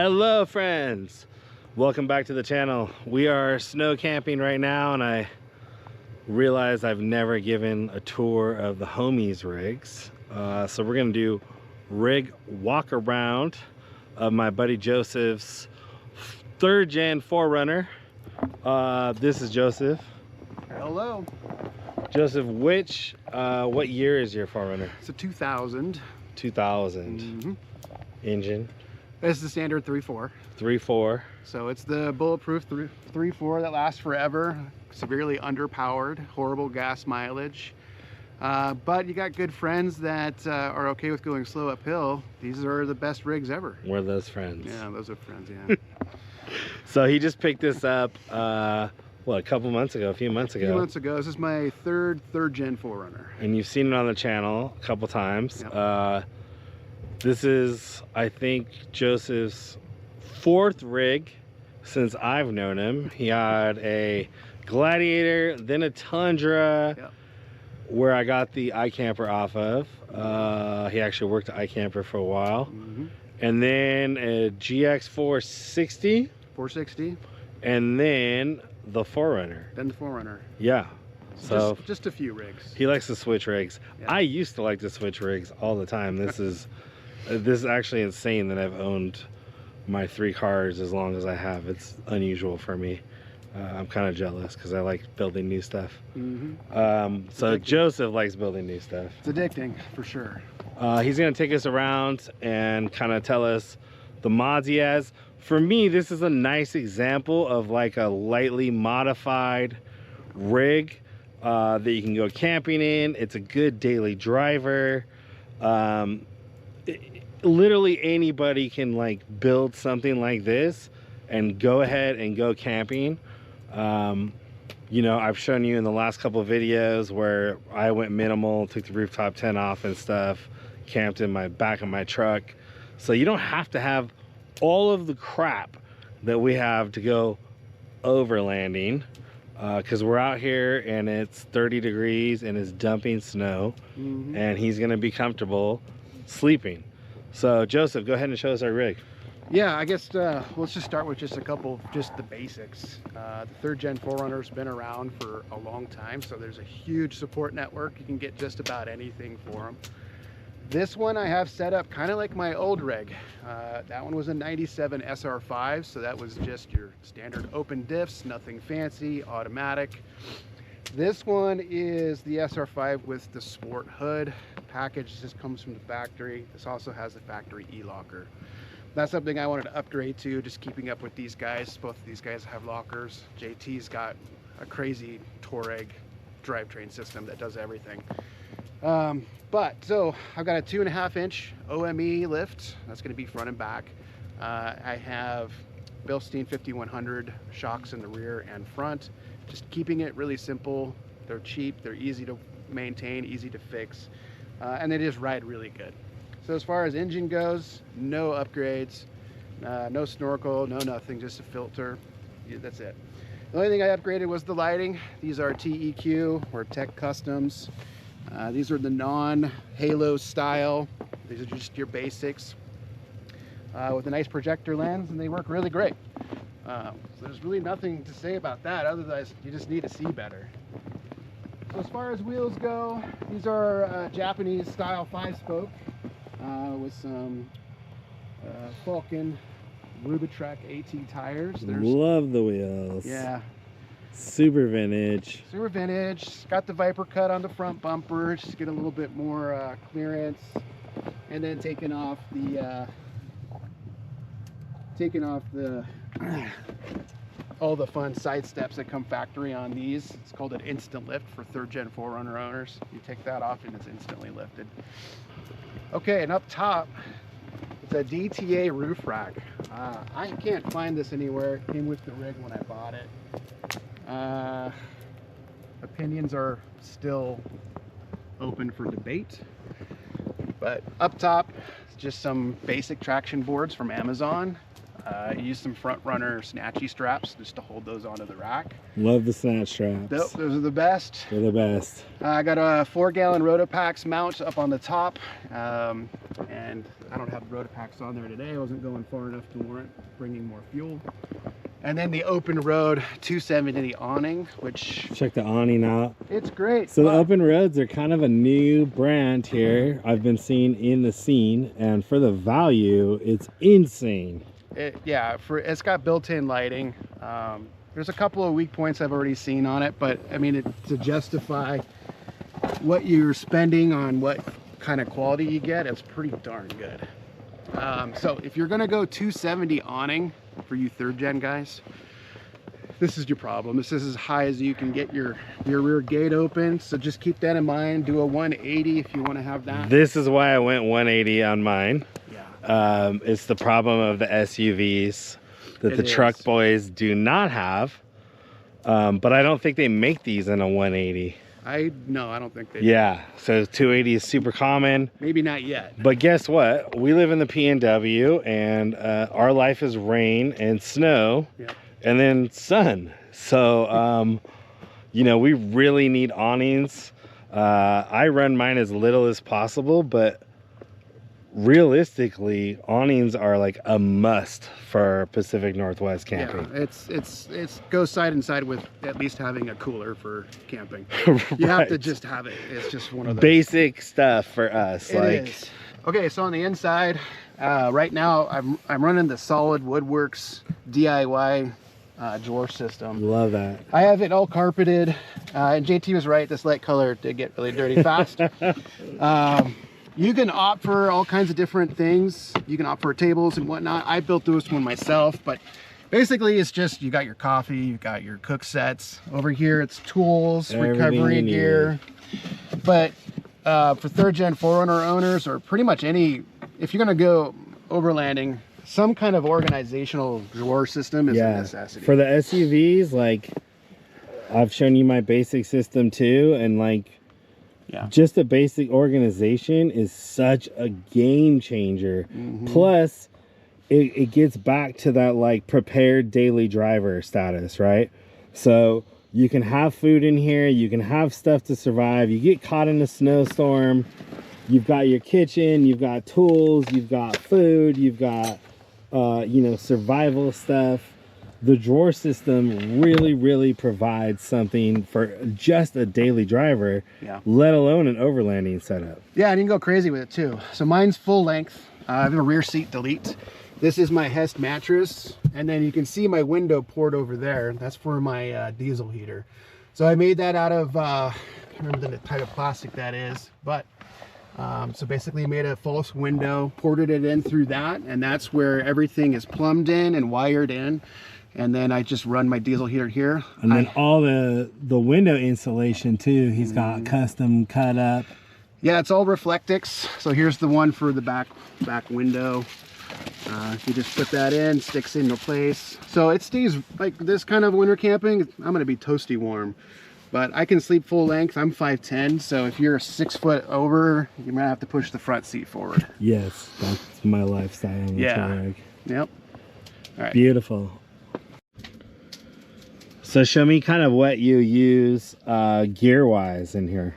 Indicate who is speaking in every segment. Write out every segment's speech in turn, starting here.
Speaker 1: Hello friends, welcome back to the channel. We are snow camping right now, and I realized I've never given a tour of the homies rigs, so we're gonna do rig walk around of my buddy Joseph's 3rd gen 4Runner. This is Joseph.
Speaker 2: Hello.
Speaker 1: Joseph, what year is your 4Runner?
Speaker 2: It's a 2000.
Speaker 1: 2000 engine.
Speaker 2: This is the standard 3.4.
Speaker 1: 3.4.
Speaker 2: So it's the bulletproof 3.4 that lasts forever. Severely underpowered, horrible gas mileage. But you got good friends that are okay with going slow uphill. These are the best rigs ever.
Speaker 1: We're those friends.
Speaker 2: Yeah, those are friends, yeah.
Speaker 1: So he just picked this up, what, a few months ago?
Speaker 2: A few months ago. This is my third gen 4Runner.
Speaker 1: And you've seen it on the channel a couple times.
Speaker 2: Yep.
Speaker 1: This is, I think, Joseph's 4th rig since I've known him. He had a Gladiator, then a Tundra,
Speaker 2: Yep.
Speaker 1: where I got the iCamper off of. He actually worked at iCamper for a while. And then a GX 460.
Speaker 2: 460.
Speaker 1: And then the 4Runner.
Speaker 2: Then the 4Runner.
Speaker 1: Yeah. So
Speaker 2: just a few rigs.
Speaker 1: he likes to switch rigs.
Speaker 2: Yeah.
Speaker 1: I used to like to switch rigs all the time. This is actually insane that I've owned my 3 cars as long as I have. It's unusual for me. I'm kind of jealous because I like building new stuff. So Joseph likes building new stuff.
Speaker 2: It's addicting for sure.
Speaker 1: He's gonna take us around and kind of tell us the mods he has. For me, this is a nice example of like a lightly modified rig that you can go camping in. It's a good daily driver. Literally anybody can like build something like this and go ahead and go camping. You know, I've shown you in the last couple of videos where I went minimal, took the rooftop tent off and stuff, camped in my back of my truck. So you don't have to have all of the crap that we have to go overlanding, because we're out here and it's 30 degrees and it's dumping snow, and he's gonna be comfortable sleeping. So Joseph, go ahead and show us our rig.
Speaker 2: Yeah, I guess let's just start with just the basics. The 3rd gen 4Runner's been around for a long time, so there's a huge support network. You can get just about anything for them. This one I have set up kind of like my old rig. That one was a 97 SR5, so that was just your standard open diffs, nothing fancy, automatic. This one is the SR5 with the sport hood. Package just comes from the factory. This also has the factory e-locker. That's something I wanted to upgrade to, just keeping up with these guys. Both of these guys have lockers. JT's got a crazy Touareg drivetrain system that does everything. So I've got a 2.5-inch OME lift. That's going to be front and back. I have Bilstein 5100 shocks in the rear and front. Just keeping it really simple. They're cheap, they're easy to maintain, easy to fix, and they just ride really good. So as far as engine goes, no upgrades, no snorkel, no nothing, just a filter. That's it. The only thing I upgraded was the lighting. These are TEQ or Tech Customs. These are the non-halo style. These are just your basics with a nice projector lens, and they work really great. So there's really nothing to say about that, other than you just need to see better. So as far as wheels go, these are Japanese style 5-spoke with some Falcon Rubitrack AT tires.
Speaker 1: Love the wheels.
Speaker 2: Yeah.
Speaker 1: Super vintage.
Speaker 2: Super vintage. Got the Viper cut on the front bumper, just to get a little bit more clearance, and then taking off all the fun side steps that come factory on these. It's called an instant lift for 3rd gen 4Runner owners. You take that off and it's instantly lifted. Okay, and up top, it's a DTA roof rack. I can't find this anywhere. It came with the rig when I bought it. Opinions are still open for debate, but up top, it's just some basic traction boards from Amazon. Use some 4Runner snatchy straps just to hold those onto the rack.
Speaker 1: Love the snatch straps.
Speaker 2: Nope, those are the best.
Speaker 1: They're the best.
Speaker 2: I got a 4-gallon Rotopax mount up on the top, and I don't have Rotopax on there today. I wasn't going far enough to warrant bringing more fuel. And then the open road 270 awning, which...
Speaker 1: Check the awning out.
Speaker 2: It's great.
Speaker 1: So the open roads are kind of a new brand here I've been seeing in the scene, and for the value, it's insane.
Speaker 2: It's got built-in lighting. There's a couple of weak points I've already seen on it, but I mean, to justify what you're spending on what kind of quality you get, it's pretty darn good. So if you're gonna go 270 awning for you 3rd gen guys, this is your problem. This is as high as you can get your rear gate open, so just keep that in mind. Do a 180 if you want to have that.
Speaker 1: This is why I went 180 on mine.
Speaker 2: Yeah.
Speaker 1: It's the problem of the SUVs that the truck boys do not have, but I don't think they make these in a 180.
Speaker 2: No, I don't think they
Speaker 1: do. So 280 is super common.
Speaker 2: Maybe not yet.
Speaker 1: But guess what? We live in the PNW, and our life is rain and snow, and then sun. So, you know, we really need awnings. I run mine as little as possible, but realistically, awnings are like a must for Pacific Northwest camping.
Speaker 2: Yeah, it's goes side and side with at least having a cooler for camping.
Speaker 1: Right.
Speaker 2: You have to just have it. It's just one of those
Speaker 1: basic stuff for us.
Speaker 2: It is. Okay, so on the inside, right now I'm running the Solid Woodworks DIY drawer system.
Speaker 1: Love that.
Speaker 2: I have it all carpeted, and JT was right. This light color did get really dirty fast. You can opt for all kinds of different things. You can opt for tables and whatnot. I built this one myself, but basically it's just, you got your coffee, you got your cook sets. Over here it's tools, recovery gear. But for 3rd gen 4Runner owners, or pretty much any, if you're gonna go overlanding, some kind of organizational drawer system is a necessity.
Speaker 1: For the SUVs, like I've shown you my basic system too, and like just a basic organization is such a game changer. Plus it gets back to that like prepared daily driver status, right? So you can have food in here, you can have stuff to survive. You get caught in a snowstorm, you've got your kitchen, you've got tools, you've got food, you've got you know, survival stuff. The drawer system really provides something for just a daily driver, let alone an overlanding setup. Yeah,
Speaker 2: and you can go crazy with it too. So mine's full length. I have a rear seat delete. This is my Hest mattress, and then you can see my window port over there. That's for my diesel heater. So I made that out of, I can't remember the type of plastic that is, but so basically made a false window, ported it in through that, and that's where everything is plumbed in and wired in. And then I just run my diesel heater here.
Speaker 1: And then all the window insulation too, he's got custom cut up.
Speaker 2: Yeah, it's all Reflectix. So here's the one for the back window. You just put that in, sticks into place. So it stays like this kind of winter camping. I'm gonna be toasty warm, but I can sleep full length. I'm 5'10", so if you're 6 foot over, you might have to push the front seat forward.
Speaker 1: Yes, that's my lifestyle.
Speaker 2: Yeah. Yep. All right.
Speaker 1: Beautiful. So show me kind of what you use gear-wise in here.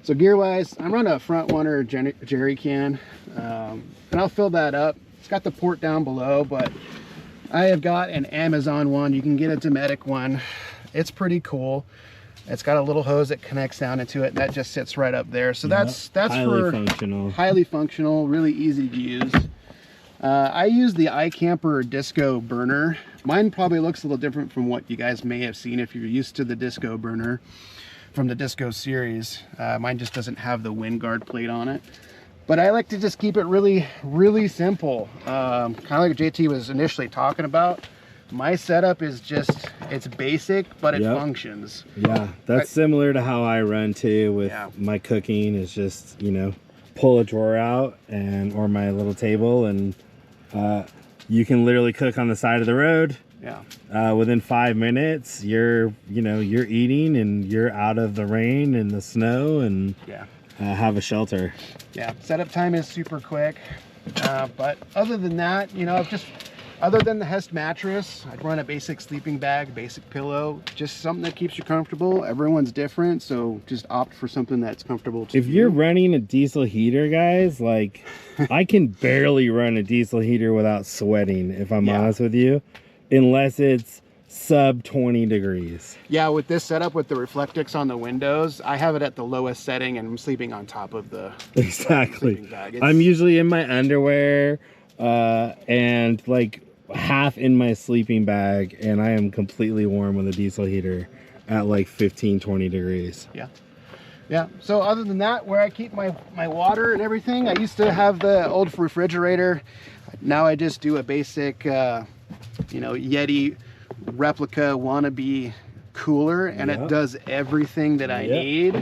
Speaker 2: So gear-wise, I'm running a 4Runner jerry can, and I'll fill that up. It's got the port down below, but I have got an Amazon one. You can get a Dometic one. It's pretty cool. It's got a little hose that connects down into it. That just sits right up there. So that's highly functional, really easy to use. I use the iCamper Disco burner. Mine probably looks a little different from what you guys may have seen if you're used to the Disco burner from the Disco series. Mine just doesn't have the wind guard plate on it. But I like to just keep it really simple. Kind of like JT was initially talking about. My setup is just, it's basic, but it functions.
Speaker 1: Yeah, that's similar to how I run too with my cooking. Is just, you know, pull a drawer out or my little table, and you can literally cook on the side of the road. Within 5 minutes, you're eating and you're out of the rain and the snow, and have a shelter.
Speaker 2: Setup time is super quick, but other than that, you know, just Other than the Hest mattress, I'd run a basic sleeping bag, basic pillow, just something that keeps you comfortable. Everyone's different, so just opt for something that's comfortable to
Speaker 1: If you're running a diesel heater, guys, like I can barely run a diesel heater without sweating, if I'm honest with you, unless it's sub 20 degrees.
Speaker 2: Yeah, with this setup with the Reflectix on the windows, I have it at the lowest setting and I'm sleeping on top of the
Speaker 1: Exactly.
Speaker 2: sleeping bag.
Speaker 1: I'm usually in my underwear and like half in my sleeping bag, and I am completely warm with a diesel heater at like 15-20 degrees.
Speaker 2: Yeah, so other than that, where I keep my water and everything, I used to have the old refrigerator. Now I just do a basic you know, Yeti replica wannabe cooler, and it does everything that I need.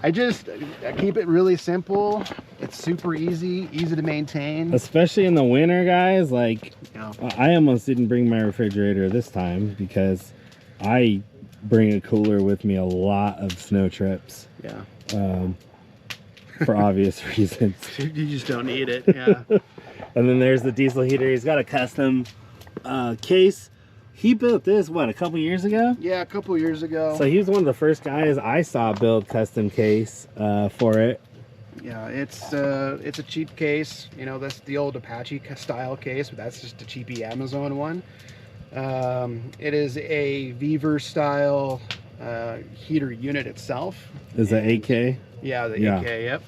Speaker 2: I keep it really simple. It's super easy to maintain,
Speaker 1: especially in the winter, guys. Like I almost didn't bring my refrigerator this time because I bring a cooler with me a lot of snow trips. For obvious reasons.
Speaker 2: You just don't need it.
Speaker 1: And then there's the diesel heater. He's got a custom case. He built this, what, a couple years ago?
Speaker 2: Yeah, a couple years ago.
Speaker 1: So he was one of the first guys I saw build custom case for it.
Speaker 2: Yeah, it's a cheap case. You know, that's the old Apache style case, but that's just a cheapy Amazon one. It is a Weaver style heater unit itself.
Speaker 1: Is it 8K?
Speaker 2: Yeah, the 8K, yep.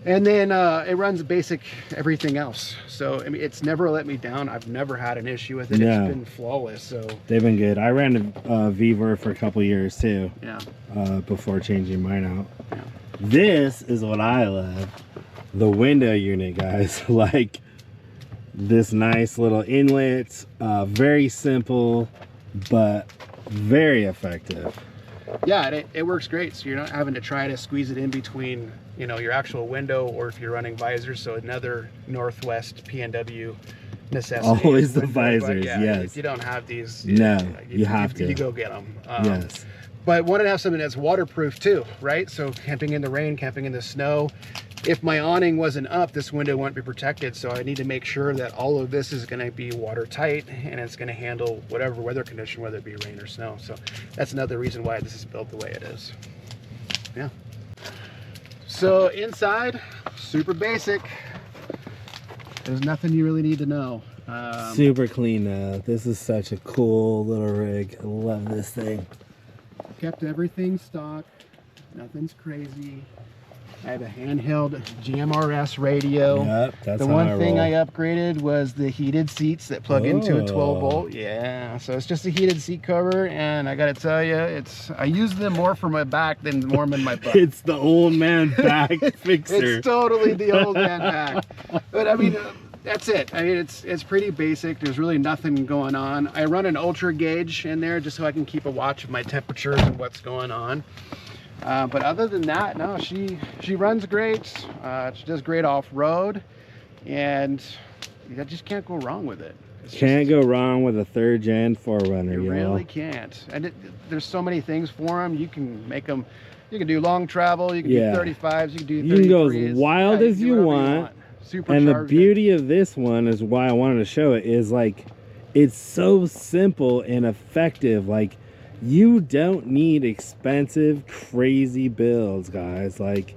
Speaker 2: And then it runs basic everything else. So, I mean, it's never let me down. I've never had an issue with it.
Speaker 1: No.
Speaker 2: It's been flawless. So
Speaker 1: they've been good. I ran a Weaver for a couple years too. Before changing mine out. This is what I love. The window unit, guys. Like this nice little inlet. Very simple, but very effective.
Speaker 2: Yeah, and it works great. So you're not having to try to squeeze it in between, you know, your actual window, or if you're running visors. So another Northwest PNW necessity.
Speaker 1: Always the visors, yes.
Speaker 2: If you don't have these,
Speaker 1: no, you have to.
Speaker 2: You go get them.
Speaker 1: Yes.
Speaker 2: But wanted to have something that's waterproof too, right? So camping in the rain, camping in the snow. If my awning wasn't up, this window wouldn't be protected. So I need to make sure that all of this is going to be watertight and it's going to handle whatever weather condition, whether it be rain or snow. So that's another reason why this is built the way it is. Yeah. So inside, super basic. There's nothing you really need to know.
Speaker 1: Super clean now. This is such a cool little rig. I love this thing.
Speaker 2: Kept everything stock. Nothing's crazy. I have a handheld GMRS radio.
Speaker 1: Yep, that's
Speaker 2: the one thing I upgraded was the heated seats that plug into a 12 volt. Yeah, so it's just a heated seat cover, and I gotta tell you, I use them more for my back than warming my butt.
Speaker 1: It's the old man back fixer.
Speaker 2: It's totally the old man back. But I mean, that's it. I mean, it's pretty basic. There's really nothing going on. I run an ultra gauge in there just so I can keep a watch of my temperatures and what's going on. But other than that, no, she runs great. She does great off-road, and you just can't go wrong with it.
Speaker 1: Can't go wrong with a 3rd gen 4Runner.
Speaker 2: You really can't. And there's so many things for them. You can make them. You can do long travel. You can do 35s. You can do 33s.
Speaker 1: You can go as wild as you want.
Speaker 2: And
Speaker 1: the beauty of this one is why I wanted to show it is like it's so simple and effective. Like, you don't need expensive, crazy builds, guys. Like,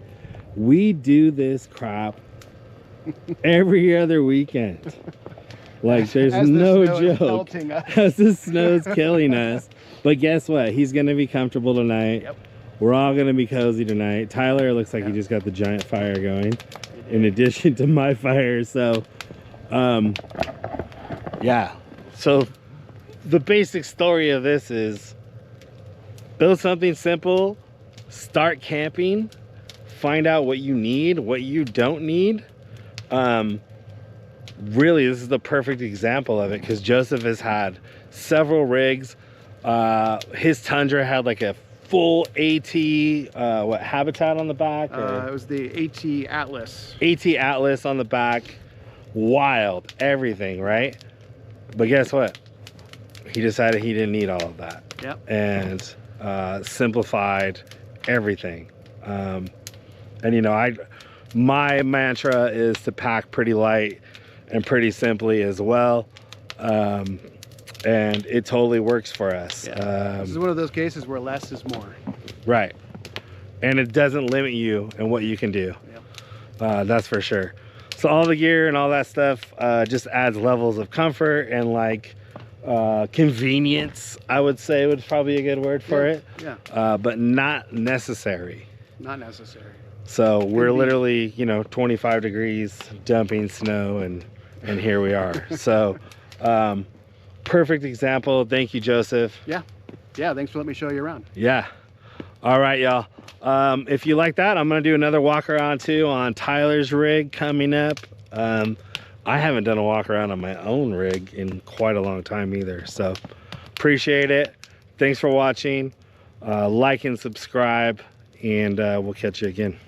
Speaker 1: we do this crap every other weekend. Like, there's no joke. As the snow's killing us. But guess what? He's going to be comfortable tonight.
Speaker 2: Yep.
Speaker 1: We're all going to be cozy tonight. Tyler looks like he just got the giant fire going in addition to my fire. So, yeah. So, the basic story of this is build something simple, start camping, find out what you need, what you don't need. Really, this is the perfect example of it because Joseph has had several rigs. His Tundra had like a full AT, Habitat on the back?
Speaker 2: It was the AT Atlas.
Speaker 1: AT Atlas on the back. Wild, everything, right? But guess what? He decided he didn't need all of that.
Speaker 2: Yep.
Speaker 1: And simplified everything. And you know, my mantra is to pack pretty light and pretty simply as well. And it totally works for us.
Speaker 2: Yeah. This is one of those cases where less is more.
Speaker 1: Right. And it doesn't limit you in what you can do.
Speaker 2: Yep.
Speaker 1: That's for sure. So all the gear and all that stuff just adds levels of comfort and like convenience, I would say would probably be a good word for it.
Speaker 2: Yeah.
Speaker 1: But not necessary.
Speaker 2: Not necessary.
Speaker 1: So we're literally, you know, 25 degrees dumping snow and here we are. So perfect example. Thank you, Joseph.
Speaker 2: Yeah. Yeah, thanks for letting me show you around.
Speaker 1: Yeah. All right, y'all. If you like that, I'm gonna do another walk around too on Tyler's rig coming up. I haven't done a walk around on my own rig in quite a long time either. So appreciate it. Thanks for watching. Like and subscribe, and we'll catch you again.